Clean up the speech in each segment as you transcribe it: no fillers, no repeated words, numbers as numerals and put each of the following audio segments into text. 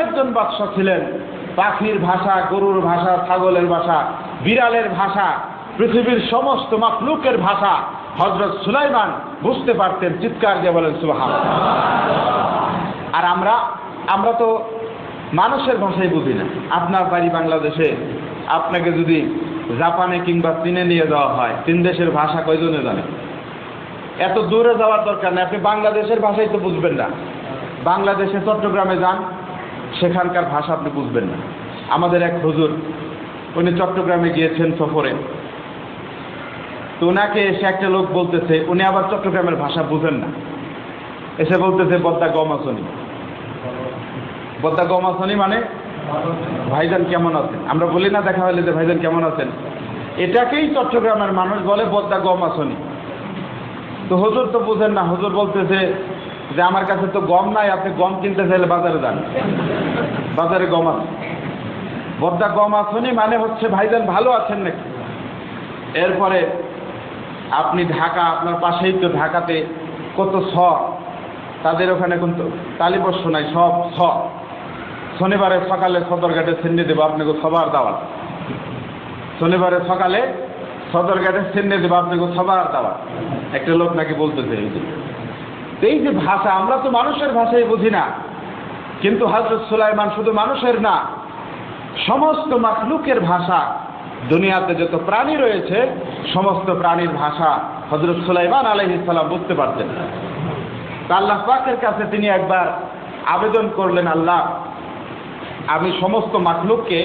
একজন বাদশা ছিলেন, পাখির ভাষা, গরুর ভাষা, ছাগলের ভাষা, বিড়ালের ভাষা, পৃথিবীর সমস্ত মাখলুকের ভাষা হযরত সুলাইমান বুঝতে পারতেন। চিৎকার দিয়ে বলেন সুবহানাল্লাহ। আর আমরা তো মানুষের ভাষাই বুঝি না। আপনার বাড়ি বাংলাদেশে, আপনাকে যদি জাপানে কিংবা চীনে নিয়ে যাওয়া হয়, 3 দেশের ভাষা কয়জনে জানে? এত দূরে যাওয়ার দরকার নেই, আপনি বাংলাদেশের ভাষাই তো বুঝবেন না। বাংলাদেশে চট্টগ্রামে যান, সেখানকার ভাষা আপনি বুঝবেন না। আমাদের এক হুজুর, উনি চট্টগ্রামে গিয়েছেন সফরে, তো ওনাকে এসে একটা লোক বলতেছে, উনি আবার চট্টগ্রামের ভাষা বুঝেন না, এসে বলতেছে বদ্দা গমাসনি। বদ্দা গমাসনি মানে ভাইজান কেমন আছেন। আমরা বলি না দেখা হলে যে ভাইজান কেমন আছেন, এটাকেই চট্টগ্রামের মানুষ বলে বদ্দা গমাসনি। তো হুজুর তো বুঝেন না, হুজুর বলতেছে যে আমার কাছে তো গম নাই, আপনি গম কিনতে চাইলে বাজারে যান, বাজারে গম আছে। বদ্দা গমাসনি মানে হচ্ছে ভাইজান ভালো আছেন নাকি। এরপরে আপনি ঢাকা, আপনার পাশেই তো ঢাকাতে কত ছ, তাদের ওখানে কিন্তু তালিবস্য নাই, সব ছ। শনিবারে সকালে সদরঘাটে ছেড়ে দেবো আপনাকে সবার দাওয়াত, শনিবারে সকালে সদরঘাটে ছেড়ে দেবো আপনাকে সবার দাওয়াত। একটা লোক নাকি বলতেছে এই যে ভাষা, আমরা তো মানুষের ভাষাই বুঝি না, কিন্তু হযরত সুলাইমান শুধু মানুষের না, সমস্ত মাখলুকের ভাষা, দুনিয়াতে যত প্রাণী রয়েছে সমস্ত প্রাণীর ভাষা হযরত সুলাইমান আলাইহিস সালাম বুঝতে পারতেন। তা আল্লাহ পাকের কাছে তিনি একবার আবেদন করলেন, আল্লাহ আমি সমস্ত মাখলুককে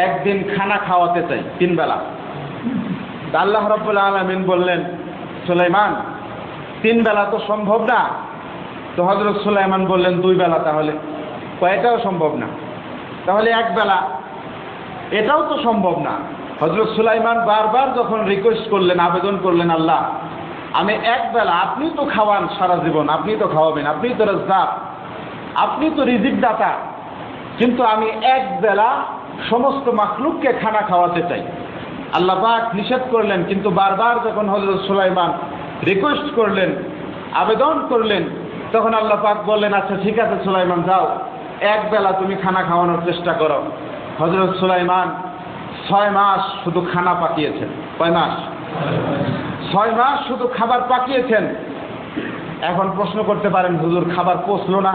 একদিন খানা খাওয়াতে চাই 3 বেলা। তা আল্লাহ রাব্বুল আলামিন বললেন, সুলাইমান 3 বেলা তো সম্ভব না। তো হযরত সুলাইমান বললেন 2 বেলা, তাহলে কয়টাও সম্ভব না, তাহলে 1 বেলা, এটাও তো সম্ভব না। হযরত সুলাইমান বারবার যখন রিকোয়েস্ট করলেন, আবেদন করলেন, আল্লাহ আমি 1 বেলা, আপনি তো খাওয়ান সারা জীবন, আপনি তো খাওয়াবেন, আপনি তো রাজ্জাক, আপনি তো রিজিক দাতা, কিন্তু আমি 1 বেলা সমস্ত মাখলুককে খানা খাওয়াতে চাই। আল্লাহ পাক নিষেধ করলেন, কিন্তু বারবার যখন হযরত সুলাইমান রিকোয়েস্ট করলেন, আবেদন করলেন, তখন আল্লাহ পাক বললেন, আচ্ছা ঠিক আছে সুলাইমান যাও, 1 বেলা তুমি খানা খাওয়ানোর চেষ্টা করো। হযরত সুলাইমান 6 মাস শুধু খানা পাকিয়েছেন। কয় মাস? 6 মাস শুধু খাবার পাকিয়েছেন। এখন প্রশ্ন করতে পারেন, হুজুর খাবার পচলো না?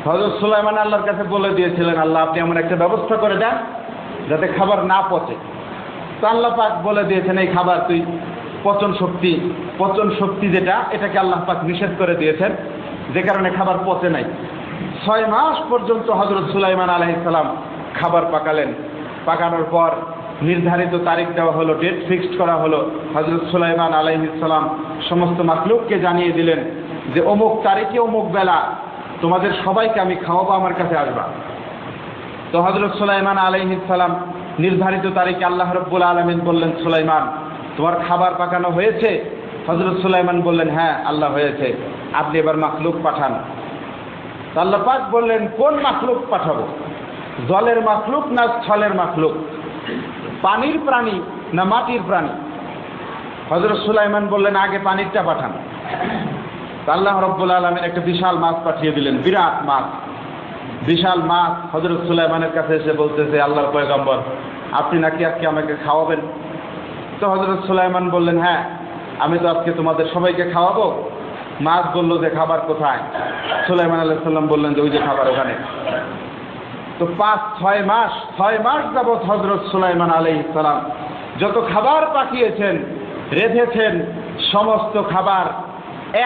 হযরত সুলাইমান আল্লাহর কাছে বলে দিয়েছিলেন, আল্লাহ আপনি এমন একটা ব্যবস্থা করে দেন যাতে খাবার না পচে। তো আল্লাহ পাক বলে দিয়েছেন, এই খাবার তুই পচন শক্তি যেটা, এটাকে আল্লাহ পাক নিষেধ করে দিয়েছেন, যে কারণে খাবার পচে নাই। 6 মাস পর্যন্ত হযরত সুলাইমান আলাইহিস সালাম খাবার পাকালেন। পাকানোর পর নির্ধারিত তারিখ দেওয়া হলো, ডেট ফিক্সড করা হলো। হযরত সুলাইমান আলাইহিস সালাম সমস্ত মাখলুককে জানিয়ে দিলেন যে অমুক তারিখে অমুক বেলা তোমাদের সবাইকে আমি খাওয়াবো, আমার কাছে আসবা। তো হযরত সুলাইমান আলাইহিস সালাম নির্ধারিত তারিখে আল্লাহ রাব্বুল আলামিন বললেন, সুলাইমান তোমার খাবার পাকানো হয়েছে? হযরত সুলাইমান বললেন, হ্যাঁ আল্লাহ হয়েছে, আপনি এবার মাখলুক পাঠান। আল্লাহ পাক বললেন, কোন মাখলুক পাঠাবো? জলের মাখলুক না স্থলের মাখলুক? পানির প্রাণী না মাটির প্রাণী? হযরত সুলাইমান বললেন, আগে পানিরটা পাঠান। আল্লাহ রাব্বুল আলামিন একটা বিশাল মাছ পাঠিয়ে দিলেন, বিরাট মাছ, বিশাল মাছ। হযরত সুলাইমানের কাছে এসে বলতেছে, আল্লাহর পয়গম্বর আপনি নাকি আজকে আমাকে খাওয়াবেন? তো হযরত সুলাইমান বললেন, হ্যাঁ আমি তো আজকে তোমাদের সবাইকে খাওয়াবো। মাছ বলল যে খাবার কোথায়? সুলাইমান আলাইহিস সালাম বললেন যে ওই যে খাবার ওখানে। তো 6 মাস যাবৎ হযরত সুলাইমান আলাইহিস সালাম যত খাবার পাঠিয়েছেন, রেঁধেছেন, সমস্ত খাবার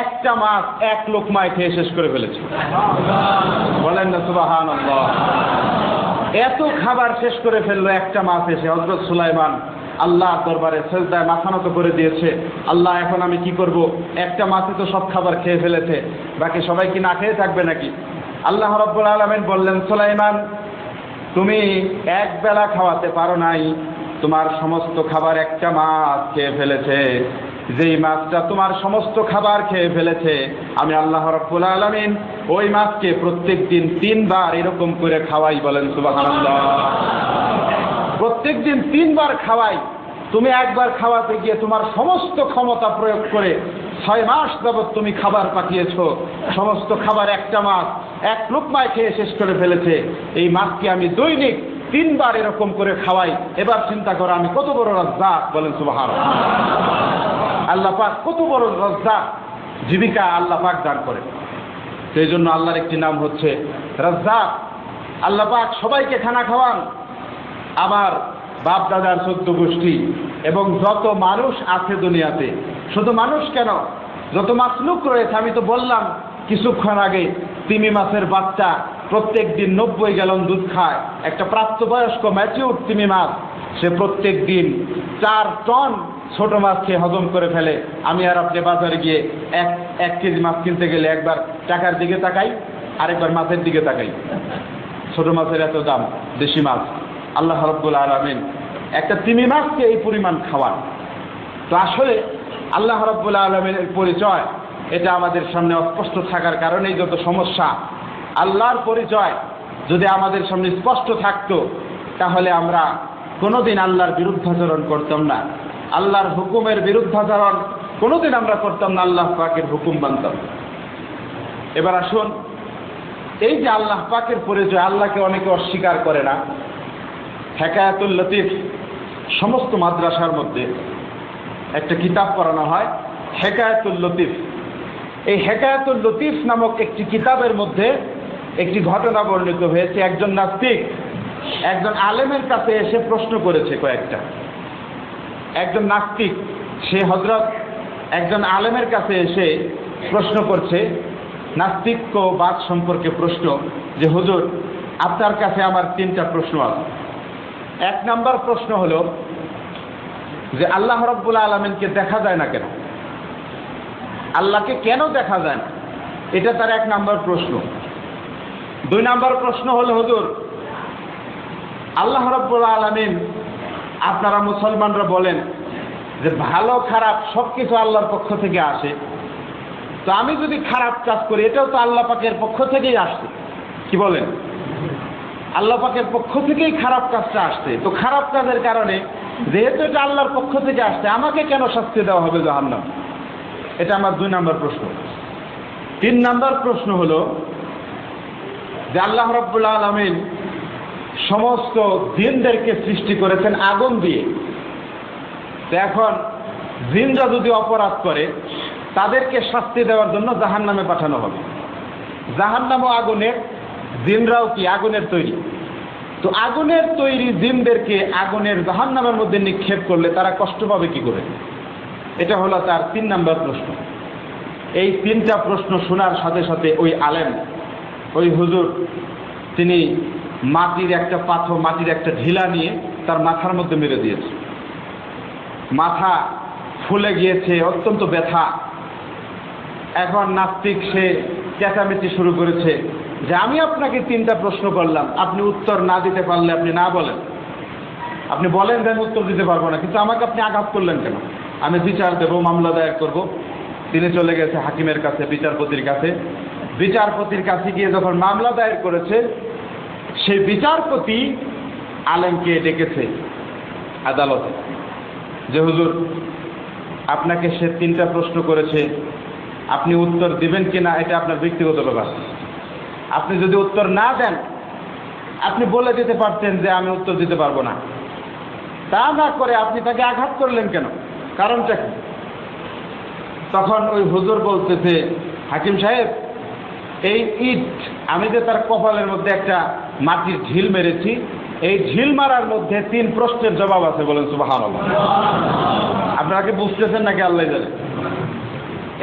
একটা মাছ 1 লোকমায় খেয়ে শেষ করে ফেলেছে। বলেন না সুবহানাল্লাহ। এত খাবার শেষ করে ফেললো একটা মাছ এসে। হযরত সুলাইমান আল্লাহর দরবারে সেজদায় মাথা নত করে দিয়েছে, আল্লাহ এখন আমি কি করব? একটা মাছে তো সব খাবার খেয়ে ফেলেছে, বাকি সবাই কি না খেয়ে থাকবে নাকি? আল্লাহ রাব্বুল আলামিন বললেন, সুলাইমান তুমি 1 বেলা খাওয়াতে পারো নাই, তোমার সমস্ত খাবার একটা মাছ খেয়ে ফেলেছে। যেই মাছটা তোমার সমস্ত খাবার খেয়ে ফেলেছে, আমি আল্লাহ রাব্বুল আলামিন ওই মাছকে প্রত্যেক দিন 3 বার এরকম করে খাওয়াই। বলেন সুবহানাল্লাহ। প্রত্যেক দিন 3 বার খাওয়াই। তুমি একবার খাওয়াতে গিয়ে তোমার সমস্ত ক্ষমতা প্রয়োগ করে 6 মাস যাবৎ তুমি খাবার পাঠিয়েছ, সমস্ত খাবার একটা মাছ এক লুকমায় খেয়ে শেষ করে ফেলেছে। এই মাছকে আমি দৈনিক 3 বার এরকম করে খাওয়াই। এবার চিন্তা করো আমি কত বড় রাজ্জাক, বলেন সুবহানাল্লাহ। আল্লাহ পাক কত বড় রাজ্জাক, জীবিকা আল্লাহ পাক দান করে। সেই জন্য আল্লাহর একটি নাম হচ্ছে রাজ্জাক। আল্লাহ পাক সবাইকে খানা খাওয়ান। আমার বাপ দাদার 14 গোষ্ঠী এবং যত মানুষ আছে দুনিয়াতে, শুধু মানুষ কেন, যত মাখলুক রয়েছে, আমি তো বললাম কিছুক্ষণ আগে, তিমি মাছের বাচ্চা প্রত্যেক দিন 90 গ্যালন দুধ খায়। একটা প্রাপ্তবয়স্ক ম্যাচিউর তিমি মাছ, সে প্রত্যেক দিন 4 টন ছোট মাছ খেয়ে হজম করে ফেলে। আমি আর আপনি বাজারে গিয়ে এক কেজি মাছ কিনতে গেলে একবার টাকার দিকে তাকাই, আরেকবার মাছের দিকে তাকাই। ছোট মাছের এত দাম, দেশি মাছ। আল্লাহ রাব্বুল আলামিন একটা তিমি মাছকে এই পরিমাণ খাওয়ান। তো আসলে আল্লাহ রাব্বুল আলামিনের পরিচয় এটা আমাদের সামনে অস্পষ্ট থাকার কারণেই যত সমস্যা। আল্লাহর পরিচয় যদি আমাদের সামনে স্পষ্ট থাকতো, তাহলে আমরা কোনোদিন আল্লাহর বিরুদ্ধাচরণ করতাম না, আল্লাহর হুকুমের বিরুদ্ধাচরণ কোনোদিন আমরা করতাম না, আল্লাহ পাকের হুকুম মানতাম। এবার আসুন, এই যে আল্লাহ পাকের পরিচয়, আল্লাহকে অনেকে অস্বীকার করে না। হেকায়াতুল লতিফ, সমস্ত মাদ্রাসার মধ্যে একটা কিতাব পড়ানো হয়, হেকায়াতুল লতিফ। এই হেকায়াতুল লতিফ নামক একটি কিতাবের মধ্যে একটি ঘটনা বর্ণিত হয়েছে। একজন নাস্তিক একজন আলেমের কাছে এসে প্রশ্ন করেছে কয়েকটা। একজন নাস্তিক সে হযরত একজন আলেমের কাছে এসে প্রশ্ন করছে, নাস্তিক্যবাদ সম্পর্কে প্রশ্ন, যে হুজুর আপনার কাছে আমার 3টা প্রশ্ন আছে। 1 নম্বর প্রশ্ন হলো যে আল্লাহ রাব্বুল আলামিনকে দেখা যায় না কেন, আল্লাহকে কেন দেখা যায় না, এটা তার 1 নম্বর প্রশ্ন। 2 নম্বর প্রশ্ন হলো, হুজুর আল্লাহ রাব্বুল আলামিন, আপনারা মুসলমানরা বলেন যে ভালো খারাপ সবকিছু আল্লাহর পক্ষ থেকে আসে, তো আমি যদি খারাপ কাজ করি এটাও তো আল্লাহ পাকের পক্ষ থেকেই আসছে, কি বলেন? আল্লাহ পাকের পক্ষ থেকেই খারাপ কাজটা আসছে। তো খারাপ কাজের কারণে যেহেতু এটা আল্লাহর পক্ষ থেকে আসছে, আমাকে কেন শাস্তি দেওয়া হবে জাহান্নাম? এটা আমার 2 নম্বর প্রশ্ন। 3 নম্বর প্রশ্ন হলো যে আল্লাহ রাব্বুল আলামিন সমস্ত জিনদেরকে সৃষ্টি করেছেন আগুন দিয়ে। তো এখন জিনরা যদি অপরাধ করে তাদেরকে শাস্তি দেওয়ার জন্য জাহান্নামে পাঠানো হবে। জাহান্নামও আগুনের, জিনরাও কি আগুনের তৈরি। তো আগুনের তৈরি জিনদেরকে আগুনের জাহান্নামের মধ্যে নিক্ষেপ করলে তারা কষ্ট পাবে কি করে? এটা হলো তার 3 নম্বর প্রশ্ন। এই 3টা প্রশ্ন শোনার সাথে সাথে ওই আলেম, ওই হুজুর, তিনি মাটির একটা পাথর, মাটির একটা ঢিলা নিয়ে তার মাথার মধ্যে মেরে দিয়েছে। মাথা ফুলে গিয়েছে, অত্যন্ত ব্যথা। এখন নাস্তিক সে চেঁচামেচি শুরু করেছে যে আমি আপনাকে 3টা প্রশ্ন করলাম, আপনি উত্তর না দিতে পারলে আপনি না বলেন, আপনি বলেন যে আমি উত্তর দিতে পারবো না, কিন্তু আমাকে আপনি আঘাত করলেন কেন? আমি বিচার দেব, মামলা দায়ের করব। তিনি চলে গেছে হাকিমের কাছে, বিচারপতির কাছে। বিচারপতির কাছে গিয়ে যখন মামলা দায়ের করেছে, সেই বিচারপতি আলেমকে ডেকেছে আদালতে যে হুজুর আপনাকে সে 3টা প্রশ্ন করেছে, আপনি উত্তর দিবেন কিনা এটা আপনার ব্যক্তিগত ব্যাপার। আপনি যদি উত্তর না দেন, আপনি বলে দিতে পারতেন যে আমি উত্তর দিতে পারবো না। তা না করে আপনি তাকে আঘাত করলেন কেন, কারণটা কি? তখন ওই হুজুর বলতেছে, হাকিম সাহেব, এই ইট, আমি যে তার কপালের মধ্যে একটা মাটির ঢিল মেরেছি, এই ঢিল মারার মধ্যে 3 প্রশ্নের জবাব আছে। বলেন সুবহানাল্লাহ। আপনারা কি বুঝতেছেন নাকি আল্লাহ জানে?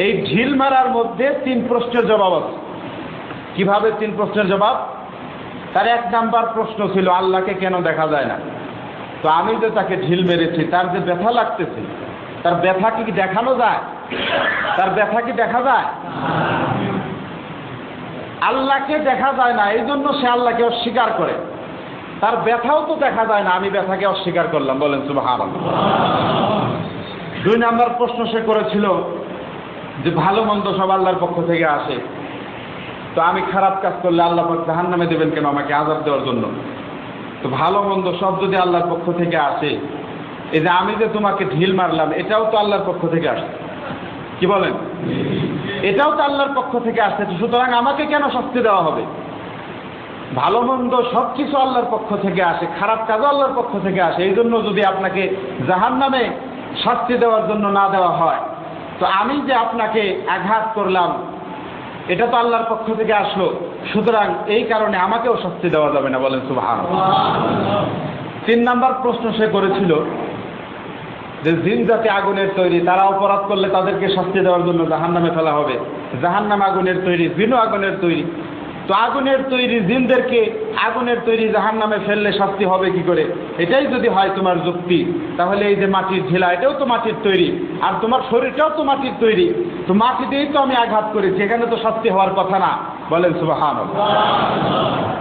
এই ঢিল মারার মধ্যে 3 প্রশ্নের জবাব আছে। কিভাবে 3 প্রশ্নের জবাব? তার 1 নাম্বার প্রশ্ন ছিল আল্লাহকে কেন দেখা যায় না। তো আমি যে তাকে ঢিল মেরেছি, তার যে ব্যথা লাগতেছে, তার ব্যথা কি দেখানো যায়? তার ব্যথা কি দেখা যায়? আল্লাহকে দেখা যায় না, এই জন্য সে আল্লাহকে অস্বীকার করে। তার ব্যথাও তো দেখা যায় না, আমি ব্যথাকে অস্বীকার করলাম। বলেন সুবহানাল্লাহ। 2 নম্বর প্রশ্ন সে করেছিল যে ভালো মন্দ সব আল্লাহর পক্ষ থেকে আসে, তো আমি খারাপ কাজ করলে আল্লাহ পাক জাহান্নামে দেবেন কেন, আমাকে আযাব দেওয়ার জন্য? তো ভালো মন্দ সব যদি আল্লাহর পক্ষ থেকে আসে, এই যে আমি যে তোমাকে ঢিল মারলাম, এটাও তো আল্লাহর পক্ষ থেকে আসে। কি বলেন? এটাও তো আল্লাহর পক্ষ থেকে আসছে, সুতরাং আমাকে কেন শাস্তি দেওয়া হবে? ভালো মন্দ সব কিছু আল্লাহর পক্ষ থেকে আসে, খারাপ কাজও আল্লাহর পক্ষ থেকে আসে। এই জন্য যদি আপনাকে জাহান্নামে শাস্তি দেওয়ার জন্য না দেওয়া হয়, তো আমি যে আপনাকে আঘাত করলাম এটা তো আল্লাহর পক্ষ থেকে আসলো, সুতরাং এই কারণে আমাকেও শাস্তি দেওয়া যাবে না। বলেন সুবহানাল্লাহ। 3 নাম্বার প্রশ্ন সে করেছিল যে জিন জাতি আগুনের তৈরি, তারা অপরাধ করলে তাদেরকে শাস্তি দেওয়ার জন্য জাহান্নামে ফেলা হবে। জাহান্নাম আগুনের তৈরি, জিনও আগুনের তৈরি, তো আগুনের তৈরি জিনদেরকে আগুনের তৈরি জাহান্নামে ফেললে শাস্তি হবে কি করে? এটাই যদি হয় তোমার যুক্তি, তাহলে এই যে মাটির ঢেলা এটাও তো মাটির তৈরি, আর তোমার শরীরটাও তো মাটির তৈরি, তো মাটি দিয়েই তো আমি আঘাত করেছি, এখানে তো শাস্তি হওয়ার কথা না। বলেন সুবহানাল্লাহ।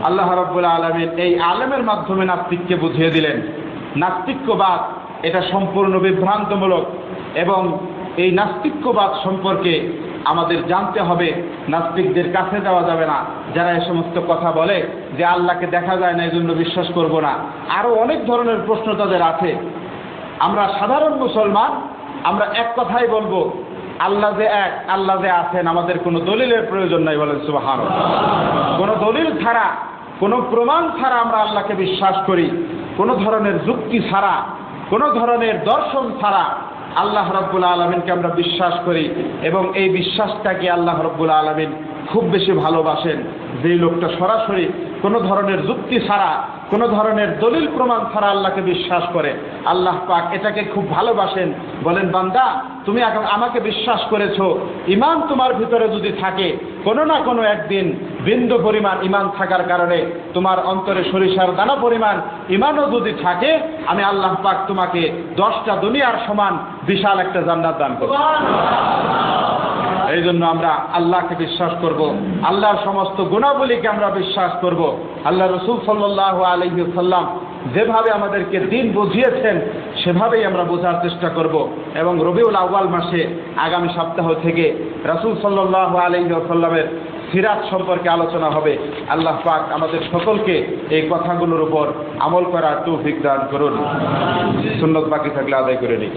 আল্লাহ রাব্বুল আলামিন এই আলেমের মাধ্যমে নাস্তিককে বুঝিয়ে দিলেন নাস্তিক্যবাদ এটা সম্পূর্ণ বিভ্রান্তমূলক, এবং এই নাস্তিক্যবাদ সম্পর্কে আমাদের জানতে হবে। নাস্তিকদের কাছে যাওয়া যাবে না, যারা এই সমস্ত কথা বলে যে আল্লাহকে দেখা যায় না এই জন্য বিশ্বাস করব না। আরো অনেক ধরনের প্রশ্ন তাদের আছে। আমরা সাধারণ মুসলমান, আমরা এক কথাই বলবো, আল্লাহ যে এক, আল্লাহ যে আছেন, আমাদের কোনো দলিলের প্রয়োজন নাই। বলেন সুবহানাল্লাহ। কোনো দলিল ছাড়া, কোনো প্রমাণ ছাড়া আমরা আল্লাহকে বিশ্বাস করি, কোনো ধরনের যুক্তি ছাড়া, কোনো ধরনের দর্শন ছাড়া আল্লাহ রাব্বুল আলামিনকে আমরা বিশ্বাস করি, এবং এই বিশ্বাসটাকে আল্লাহ রাব্বুল আলামিন খুব বেশি ভালোবাসেন। যেই লোকটা সরাসরি কোনো ধরনের যুক্তি ছাড়া, কোনো ধরনের দলিল প্রমাণ ছাড়া আল্লাহকে বিশ্বাস করে, আল্লাহ পাক এটাকে খুব ভালোবাসেন। বলেন বান্দা, তুমি আমাকে বিশ্বাস করেছো, ঈমান তোমার ভিতরে যদি থাকে, কোনো না কোনো একদিন বিন্দু পরিমাণ ঈমান থাকার কারণে তোমার অন্তরে সরিষার দানা পরিমাণ ঈমানও যদি থাকে, আমি আল্লাহ পাক তোমাকে 10টা দুনিয়ার সমান বিশাল একটা জান্নাত দান করব। এই জন্য আমরা আল্লাহকে বিশ্বাস করব, আল্লাহর সমস্ত গুণাবলীকে আমরা বিশ্বাস করব। আল্লাহ রাসূল সাল্লাল্লাহু আলাইহি ওয়াসাল্লাম যেভাবে আমাদেরকে দ্বীন বুঝিয়েছেন সেভাবেই আমরা বোঝার চেষ্টা করব। এবং রবিউল আউয়াল মাসে আগামী সপ্তাহ থেকে রাসূল সাল্লাল্লাহু আলাইহি ওয়াসাল্লামের সিরাত সম্পর্কে আলোচনা হবে। আল্লাহ পাক আমাদের সকলকে এই কথাগুলোর উপর আমল করার তৌফিক দান করুন। সুন্নাত বাকি থাকলে আদায় করে নিই।